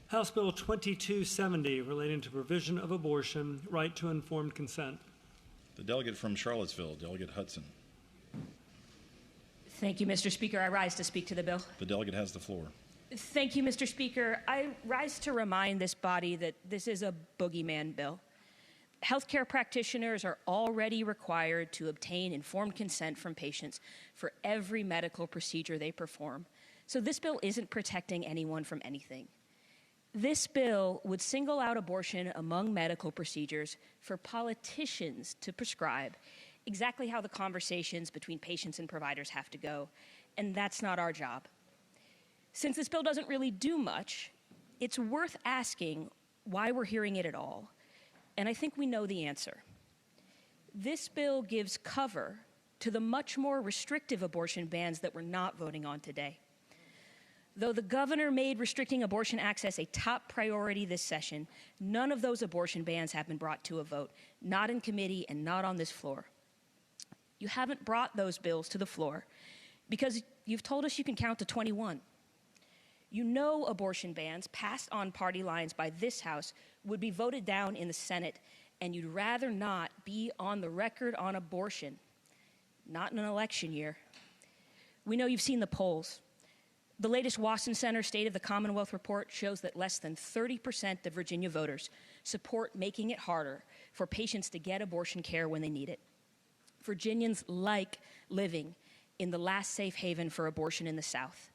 House Bill 2270, relating to provision of abortion, right to informed consent. The delegate from Charlottesville, Delegate Hudson. Thank you, Mr. Speaker. I rise to speak to the bill. The delegate has the floor. Thank you, Mr. Speaker. I rise to remind this body that this is a boogeyman bill. Healthcare practitioners are already required to obtain informed consent from patients for every medical procedure they perform. So this bill isn't protecting anyone from anything. This bill would single out abortion among medical procedures for politicians to prescribe exactly how the conversations between patients and providers have to go, and that's not our job. Since this bill doesn't really do much, it's worth asking why we're hearing it at all, and I think we know the answer. This bill gives cover to the much more restrictive abortion bans that we're not voting on today. Though the governor made restricting abortion access a top priority this session, none of those abortion bans have been brought to a vote, not in committee and not on this floor. You haven't brought those bills to the floor because you've told us you can count to 21. You know abortion bans passed on party lines by this House would be voted down in the Senate, and you'd rather not be on the record on abortion, not in an election year. We know you've seen the polls. The latest Hudson Center State of the Commonwealth report shows that less than 30% of Virginia voters support making it harder for patients to get abortion care when they need it. Virginians like living in the last safe haven for abortion in the South,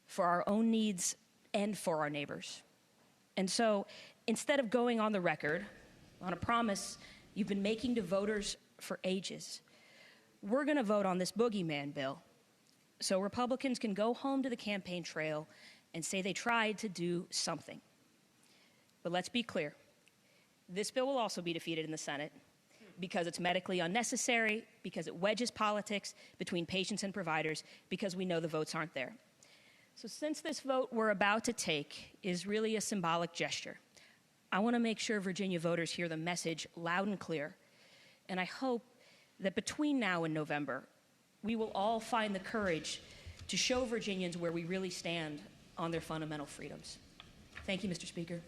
for our own needs and for our neighbors. And so instead of going on the record on a promise you've been making to voters for ages, we're going to vote on this boogeyman bill so Republicans can go home to the campaign trail and say they tried to do something. But let's be clear. This bill will also be defeated in the Senate because it's medically unnecessary, because it wedges politics between patients and providers, because we know the votes aren't there. So since this vote we're about to take is really a symbolic gesture, I want to make sure Virginia voters hear the message loud and clear. And I hope that between now and November, we will all find the courage to show Virginians where we really stand on their fundamental freedoms. Thank you, Mr. Speaker.